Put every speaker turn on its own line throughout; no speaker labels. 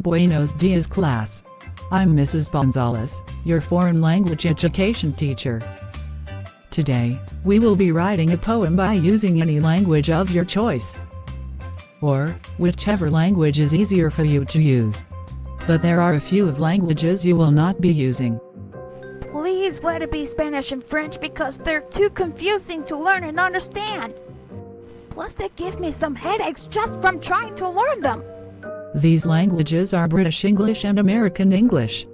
Buenos dias, class. I'm Mrs. Gonzalez, your foreign language education teacher. Today, we will be writing a poem by using any language of your choice, or whichever language is easier for you to use. But there are a few of languages you will not be using.
Please let it be Spanish and French because they're too confusing to learn and understand. Plus they give me some headaches just from trying to learn them.
These languages are British English and American English.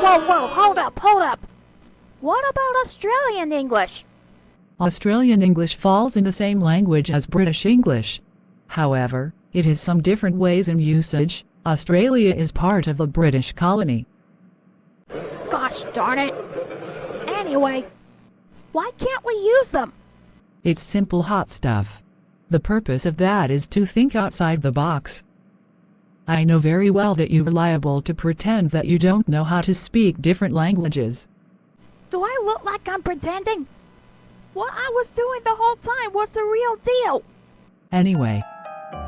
Whoa, hold up. What about Australian English?
Australian English falls in the same language as British English. However, it has some different ways in usage. Australia is part of a British colony.
Gosh darn it. Anyway, why can't we use them?
It's simple hot stuff. The purpose of that is to think outside the box. I know very well that you're liable to pretend that you don't know how to speak different languages.
Do I look like I'm pretending? What I was doing the whole time was the real deal.
Anyway,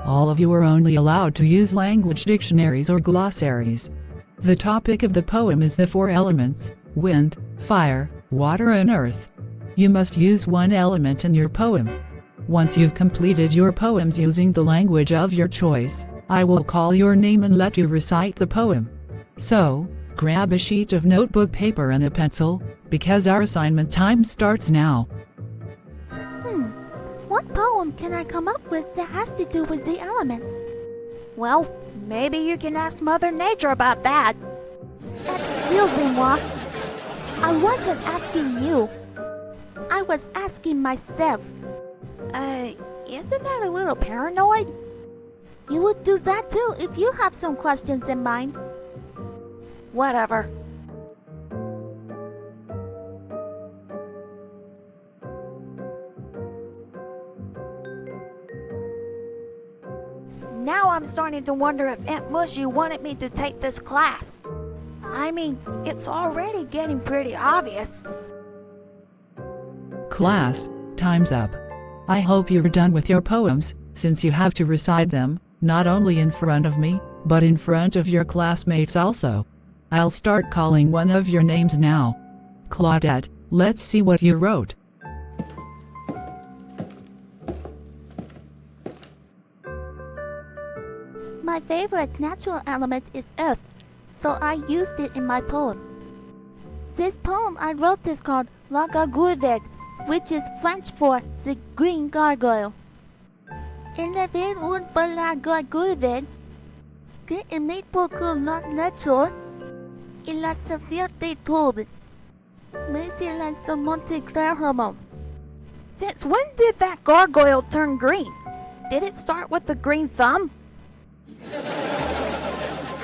all of you are only allowed to use language dictionaries or glossaries. The topic of the poem is the four elements: wind, fire, water and earth. You must use one element in your poem. Once you've completed your poems using the language of your choice, I will call your name and let you recite the poem. So, grab a sheet of notebook paper and a pencil, because our assignment time starts now.
What poem can I come up with that has to do with the elements?
Well, maybe you can ask Mother Nature about that.
Excusez-moi. I wasn't asking you. I was asking myself.
Isn't that a little paranoid?
You would do that too if you have some questions in mind.
Whatever. Now I'm starting to wonder if Aunt Mushy wanted me to take this class. I mean, it's already getting pretty obvious.
Class, time's up. I hope you're done with your poems, since you have to recite them, not only in front of me, but in front of your classmates also. I'll start calling one of your names now. Claudette, let's see what you wrote.
My favorite natural element is earth, so I used it in my poem. This poem I wrote is called La Gargouille, which is French for the green gargoyle. Il avait une pour la gargouille que aimait beaucoup la nature et la servir des troubles. Mais il a surmonté clairement.
Since when did that gargoyle turn green? Did it start with the green thumb?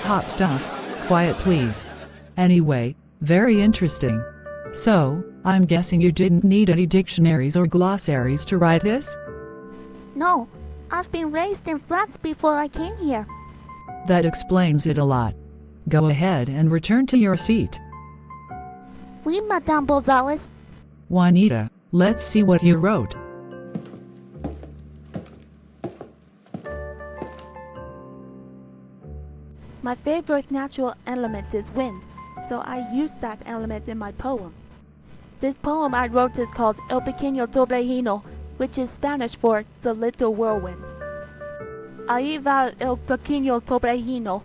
Hot stuff. Quiet please. Anyway, very interesting. So, I'm guessing you didn't need any dictionaries or glossaries to write this?
No, I've been raised in France before I came here.
That explains it a lot. Go ahead and return to your seat.
Oui, Madame Gonzalez.
Juanita, let's see what you wrote.
My favorite natural element is wind, so I used that element in my poem. This poem I wrote is called El Pequeño Torbellino, which is Spanish for the little whirlwind. Ahí va el pequeño torbellino.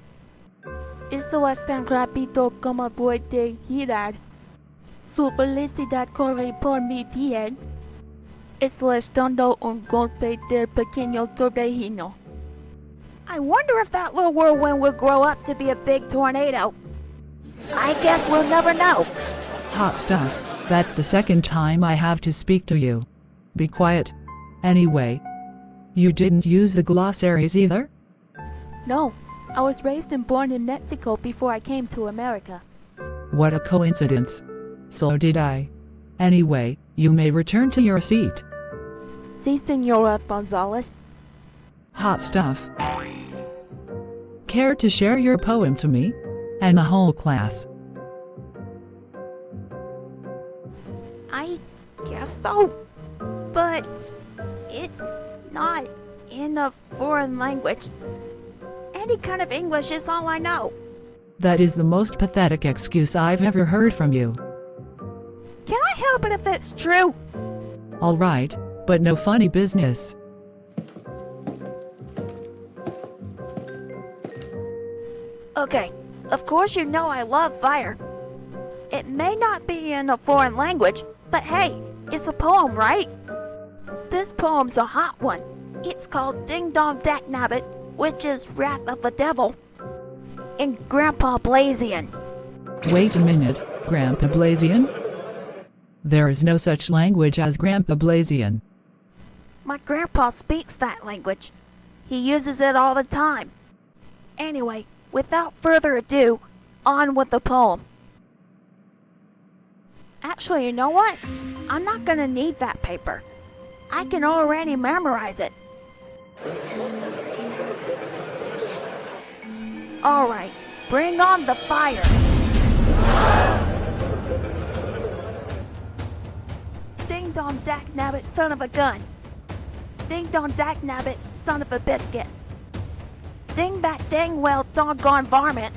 Eso es tan rápido como puede girar. Su felicidad corre por mi piel. Eso es dando un golpe del pequeño torbellino.
I wonder if that little whirlwind will grow up to be a big tornado. I guess we'll never know.
Hot stuff. That's the second time I have to speak to you. Be quiet. Anyway, you didn't use the glossaries either?
No, I was raised and born in Mexico before I came to America.
What a coincidence. So did I. Anyway, you may return to your seat.
Si, Senora Gonzalez.
Hot stuff. Care to share your poem to me? And the whole class?
I guess so. But it's not In a foreign language. Any kind of English is all I know.
That is the most pathetic excuse I've ever heard from you.
Can I help it if it's true?
All right, but no funny business.
Okay, of course you know I love fire. It may not be in a foreign language, but hey, it's a poem, right? This poem's a hot one. It's called Ding Dong Dak Nabbit, which is Wrath of the Devil, in Grampablazian.
Wait a minute, Grampablazian? There is no such language as Grampablazian.
My grandpa speaks that language. He uses it all the time. Anyway, without further ado, on with the poem. Actually, you know what? I'm not gonna need that paper. I can already memorize it. Alright, bring on the fire. Ding dong dak nabbit, son of a gun. Ding dong dak nabbit, son of a biscuit. Ding bat dang well doggone varmint.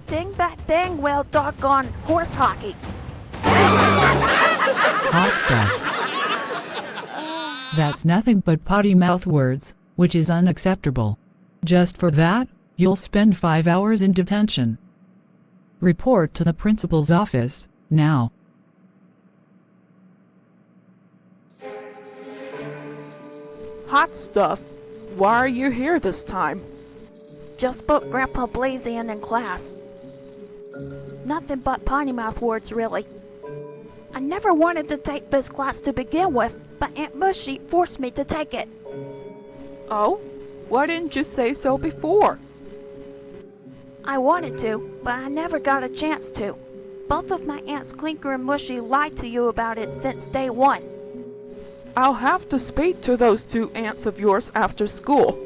Ding bat dang well doggone horse hockey.
Hot stuff. That's nothing but potty-mouth words, which is unacceptable. Just for that, you'll spend 5 hours in detention. Report to the principal's office, now.
Hot stuff. Why are you here this time?
Just booked Grampablazian in class. Nothing but potty-mouth words, really. I never wanted to take this class to begin with, but Aunt Mushy forced me to take it.
Oh? Why didn't you say so before?
I wanted to, but I never got a chance to. Both of my aunts Clinker and Mushy lied to you about it since day one.
I'll have to speak to those two aunts of yours after school.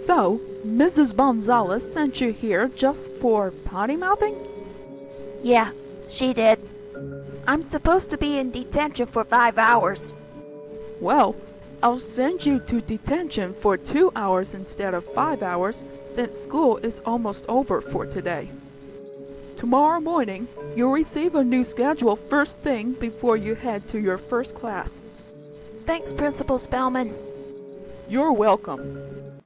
So, Mrs. Gonzalez sent you here just for potty-mouthing?
Yeah, she did. I'm supposed to be in detention for 5 hours.
Well, I'll send you to detention for 2 hours instead of 5 hours since school is almost over for today. Tomorrow morning, you'll receive a new schedule first thing before you head to your first class.
Thanks, Principal Spellman.
You're welcome.